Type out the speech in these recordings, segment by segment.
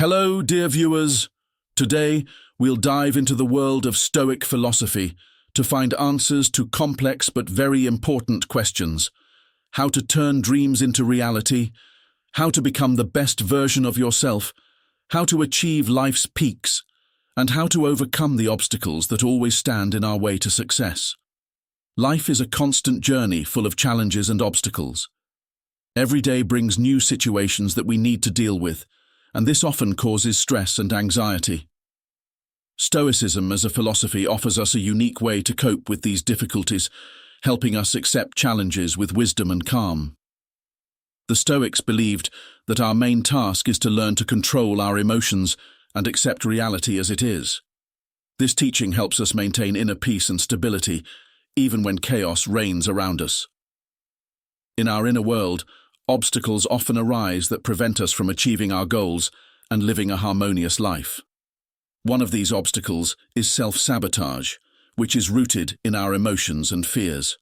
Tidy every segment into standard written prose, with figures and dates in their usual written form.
Hello, dear viewers. Today, we'll dive into the world of Stoic philosophy to find answers to complex but very important questions. How to turn dreams into reality, how to become the best version of yourself, how to achieve life's peaks, and how to overcome the obstacles that always stand in our way to success. Life is a constant journey full of challenges and obstacles. Every day brings new situations that we need to deal with, and this often causes stress and anxiety. Stoicism as a philosophy offers us a unique way to cope with these difficulties, helping us accept challenges with wisdom and calm. The Stoics believed that our main task is to learn to control our emotions and accept reality as it is. This teaching helps us maintain inner peace and stability, even when chaos reigns around us. In our inner world, obstacles often arise that prevent us from achieving our goals and living a harmonious life. One of these obstacles is self-sabotage, which is rooted in our emotions and fears.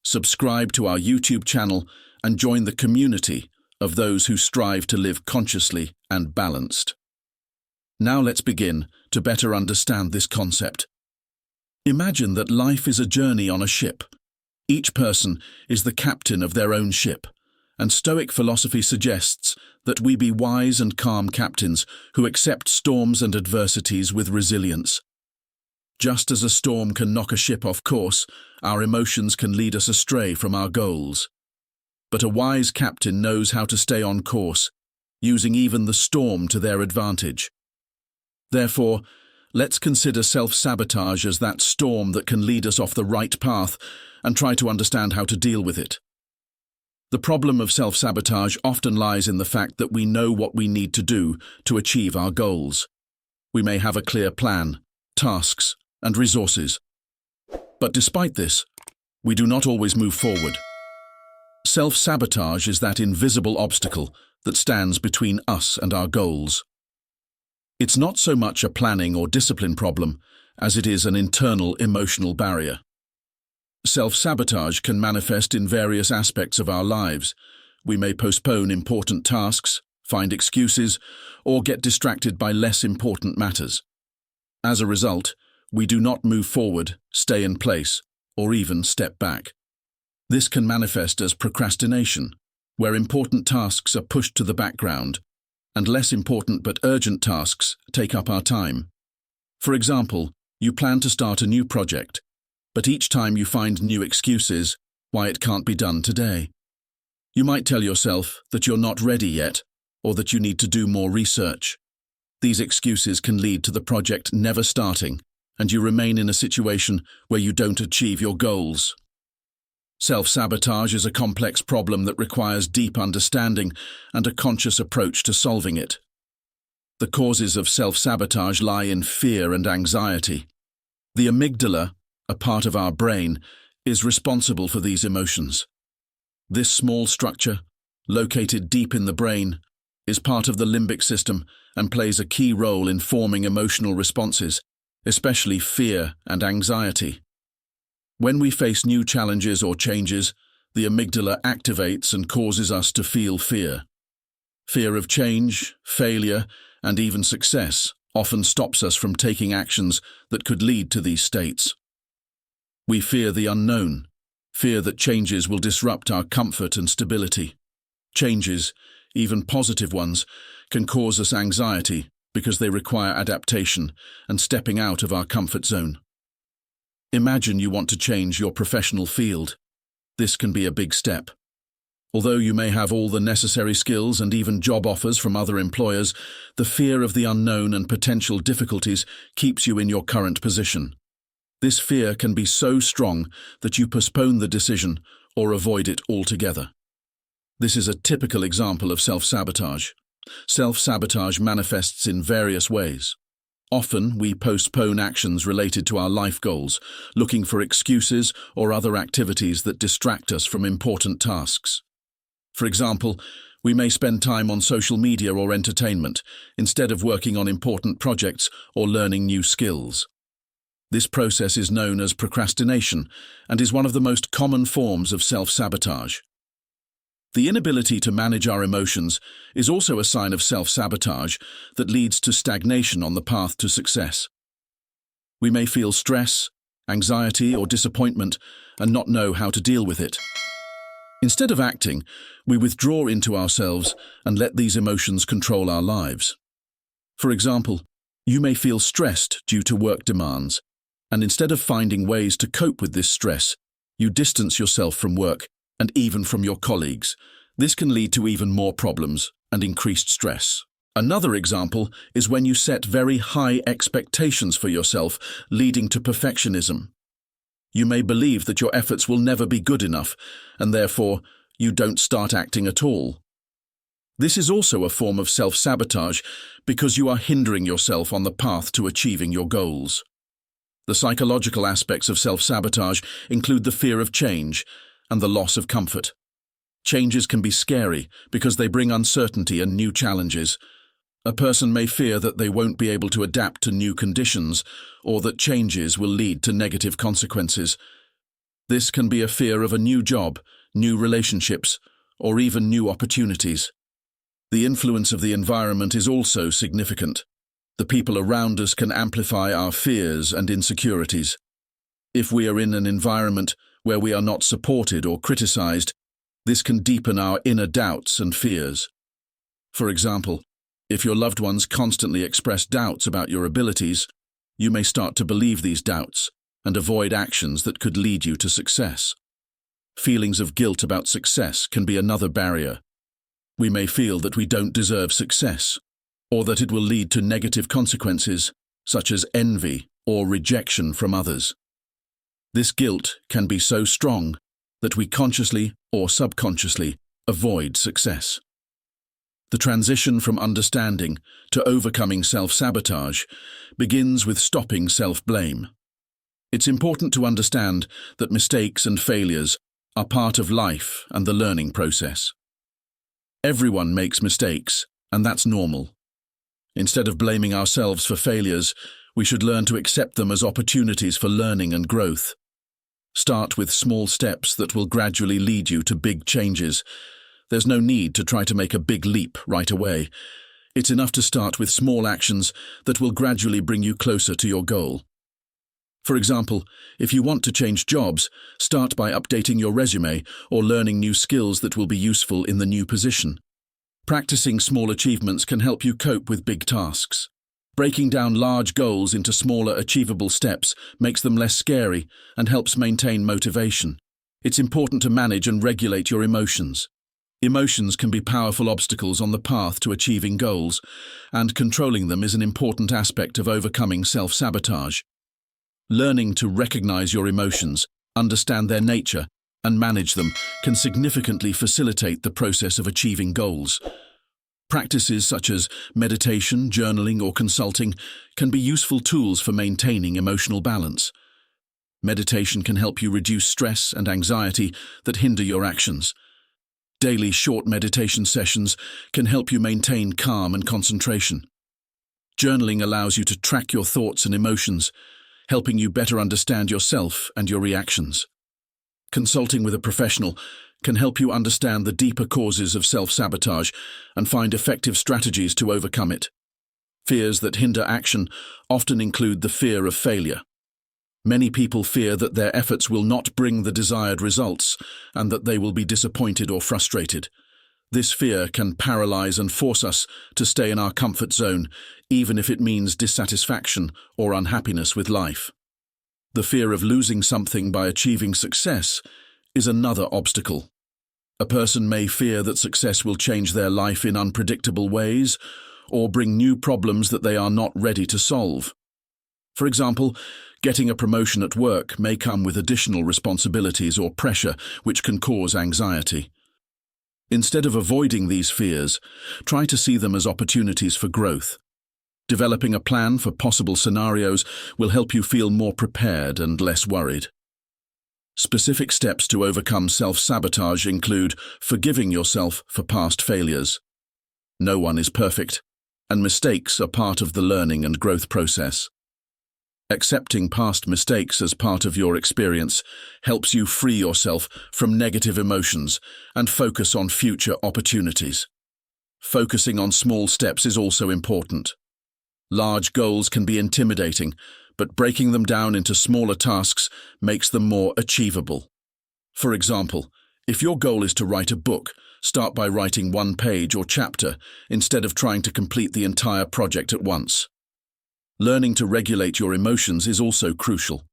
Subscribe to our YouTube channel and join the community of those who strive to live consciously and balanced. Now let's begin to better understand this concept. Imagine that life is a journey on a ship. Each person is the captain of their own ship, and Stoic philosophy suggests that we be wise and calm captains who accept storms and adversities with resilience. Just as a storm can knock a ship off course, our emotions can lead us astray from our goals. But a wise captain knows how to stay on course, using even the storm to their advantage. Therefore, let's consider self-sabotage as that storm that can lead us off the right path and try to understand how to deal with it. The problem of self-sabotage often lies in the fact that we know what we need to do to achieve our goals. We may have a clear plan, tasks, and resources. But despite this, we do not always move forward. Self-sabotage is that invisible obstacle that stands between us and our goals. It's not so much a planning or discipline problem as it is an internal emotional barrier. Self-sabotage can manifest in various aspects of our lives. We may postpone important tasks, find excuses, or get distracted by less important matters. As a result, we do not move forward, stay in place, or even step back. This can manifest as procrastination, where important tasks are pushed to the background, and less important but urgent tasks take up our time. For example, you plan to start a new project, but each time you find new excuses why it can't be done today. You might tell yourself that you're not ready yet, or that you need to do more research. These excuses can lead to the project never starting, and you remain in a situation where you don't achieve your goals. Self-sabotage is a complex problem that requires deep understanding and a conscious approach to solving it. The causes of self-sabotage lie in fear and anxiety. The amygdala, a part of our brain, is responsible for these emotions. This small structure, located deep in the brain, is part of the limbic system and plays a key role in forming emotional responses, especially fear and anxiety. When we face new challenges or changes, the amygdala activates and causes us to feel fear. Fear of change, failure, and even success often stops us from taking actions that could lead to these states. We fear the unknown, fear that changes will disrupt our comfort and stability. Changes, even positive ones, can cause us anxiety because they require adaptation and stepping out of our comfort zone. Imagine you want to change your professional field. This can be a big step. Although you may have all the necessary skills and even job offers from other employers, the fear of the unknown and potential difficulties keeps you in your current position. This fear can be so strong that you postpone the decision or avoid it altogether. This is a typical example of self-sabotage. Self-sabotage manifests in various ways. Often, we postpone actions related to our life goals, looking for excuses or other activities that distract us from important tasks. For example, we may spend time on social media or entertainment, instead of working on important projects or learning new skills. This process is known as procrastination and is one of the most common forms of self-sabotage. The inability to manage our emotions is also a sign of self-sabotage that leads to stagnation on the path to success. We may feel stress, anxiety, or disappointment and not know how to deal with it. Instead of acting, we withdraw into ourselves and let these emotions control our lives. For example, you may feel stressed due to work demands, and instead of finding ways to cope with this stress, you distance yourself from work and even from your colleagues. This can lead to even more problems and increased stress. Another example is when you set very high expectations for yourself, leading to perfectionism. You may believe that your efforts will never be good enough, and therefore, you don't start acting at all. This is also a form of self-sabotage because you are hindering yourself on the path to achieving your goals. The psychological aspects of self-sabotage include the fear of change and the loss of comfort. Changes can be scary because they bring uncertainty and new challenges. A person may fear that they won't be able to adapt to new conditions or that changes will lead to negative consequences. This can be a fear of a new job, new relationships, or even new opportunities. The influence of the environment is also significant. The people around us can amplify our fears and insecurities. If we are in an environment where we are not supported or criticized, this can deepen our inner doubts and fears. For example, if your loved ones constantly express doubts about your abilities, you may start to believe these doubts and avoid actions that could lead you to success. Feelings of guilt about success can be another barrier. We may feel that we don't deserve success, or that it will lead to negative consequences, such as envy or rejection from others. This guilt can be so strong that we consciously or subconsciously avoid success. The transition from understanding to overcoming self-sabotage begins with stopping self-blame. It's important to understand that mistakes and failures are part of life and the learning process. Everyone makes mistakes, and that's normal. Instead of blaming ourselves for failures, we should learn to accept them as opportunities for learning and growth. Start with small steps that will gradually lead you to big changes. There's no need to try to make a big leap right away. It's enough to start with small actions that will gradually bring you closer to your goal. For example, if you want to change jobs, start by updating your resume or learning new skills that will be useful in the new position. Practicing small achievements can help you cope with big tasks. Breaking down large goals into smaller, achievable steps makes them less scary and helps maintain motivation. It's important to manage and regulate your emotions. Emotions can be powerful obstacles on the path to achieving goals, and controlling them is an important aspect of overcoming self-sabotage. Learning to recognize your emotions, understand their nature, and manage them can significantly facilitate the process of achieving goals. Practices such as meditation, journaling, or consulting can be useful tools for maintaining emotional balance. Meditation can help you reduce stress and anxiety that hinder your actions. Daily short meditation sessions can help you maintain calm and concentration. Journaling allows you to track your thoughts and emotions, helping you better understand yourself and your reactions. Consulting with a professional can help you understand the deeper causes of self-sabotage and find effective strategies to overcome it. Fears that hinder action often include the fear of failure. Many people fear that their efforts will not bring the desired results and that they will be disappointed or frustrated. This fear can paralyze and force us to stay in our comfort zone, even if it means dissatisfaction or unhappiness with life. The fear of losing something by achieving success is another obstacle. A person may fear that success will change their life in unpredictable ways or bring new problems that they are not ready to solve. For example, getting a promotion at work may come with additional responsibilities or pressure which can cause anxiety. Instead of avoiding these fears, try to see them as opportunities for growth. Developing a plan for possible scenarios will help you feel more prepared and less worried. Specific steps to overcome self-sabotage include forgiving yourself for past failures. No one is perfect, and mistakes are part of the learning and growth process. Accepting past mistakes as part of your experience helps you free yourself from negative emotions and focus on future opportunities. Focusing on small steps is also important. Large goals can be intimidating, but breaking them down into smaller tasks makes them more achievable. For example, if your goal is to write a book, start by writing one page or chapter instead of trying to complete the entire project at once. Learning to regulate your emotions is also crucial.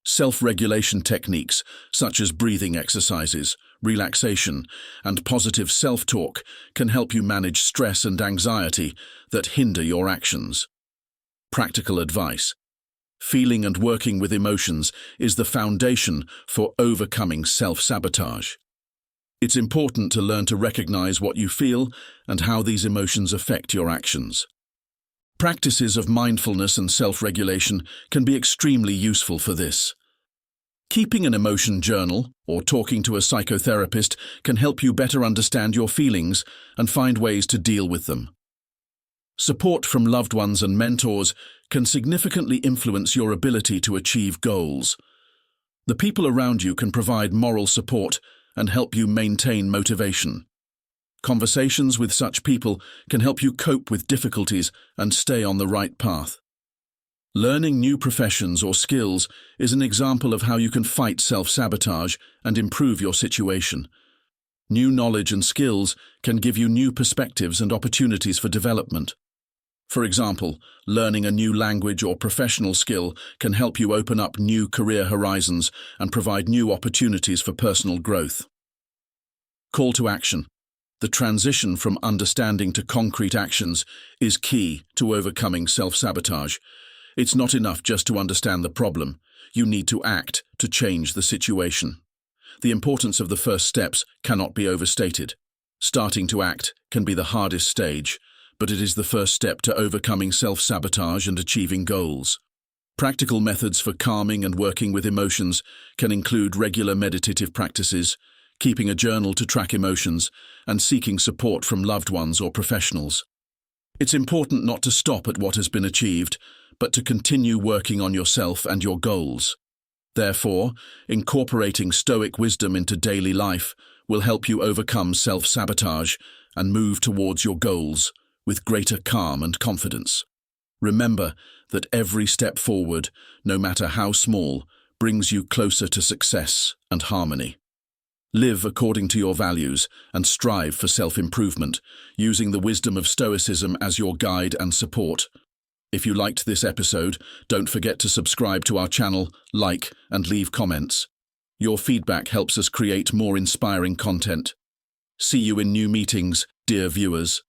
Self-regulation techniques, such as breathing exercises, relaxation, and positive self-talk, can help you manage stress and anxiety that hinder your actions. Practical advice. Feeling and working with emotions is the foundation for overcoming self-sabotage. It's important to learn to recognize what you feel and how these emotions affect your actions. Practices of mindfulness and self-regulation can be extremely useful for this. Keeping an emotion journal or talking to a psychotherapist can help you better understand your feelings and find ways to deal with them. Support from loved ones and mentors can significantly influence your ability to achieve goals. The people around you can provide moral support and help you maintain motivation. Conversations with such people can help you cope with difficulties and stay on the right path. Learning new professions or skills is an example of how you can fight self-sabotage and improve your situation. New knowledge and skills can give you new perspectives and opportunities for development. For example, learning a new language or professional skill can help you open up new career horizons and provide new opportunities for personal growth. Call to action. The transition from understanding to concrete actions is key to overcoming self-sabotage. It's not enough just to understand the problem. You need to act to change the situation. The importance of the first steps cannot be overstated. Starting to act can be the hardest stage, but it is the first step to overcoming self-sabotage and achieving goals. Practical methods for calming and working with emotions can include regular meditative practices, keeping a journal to track emotions, and seeking support from loved ones or professionals. It's important not to stop at what has been achieved, but to continue working on yourself and your goals. Therefore, incorporating Stoic wisdom into daily life will help you overcome self-sabotage and move towards your goals with greater calm and confidence. Remember that every step forward, no matter how small, brings you closer to success and harmony. Live according to your values and strive for self-improvement, using the wisdom of Stoicism as your guide and support. If you liked this episode, don't forget to subscribe to our channel, like, and leave comments. Your feedback helps us create more inspiring content. See you in new meetings, dear viewers.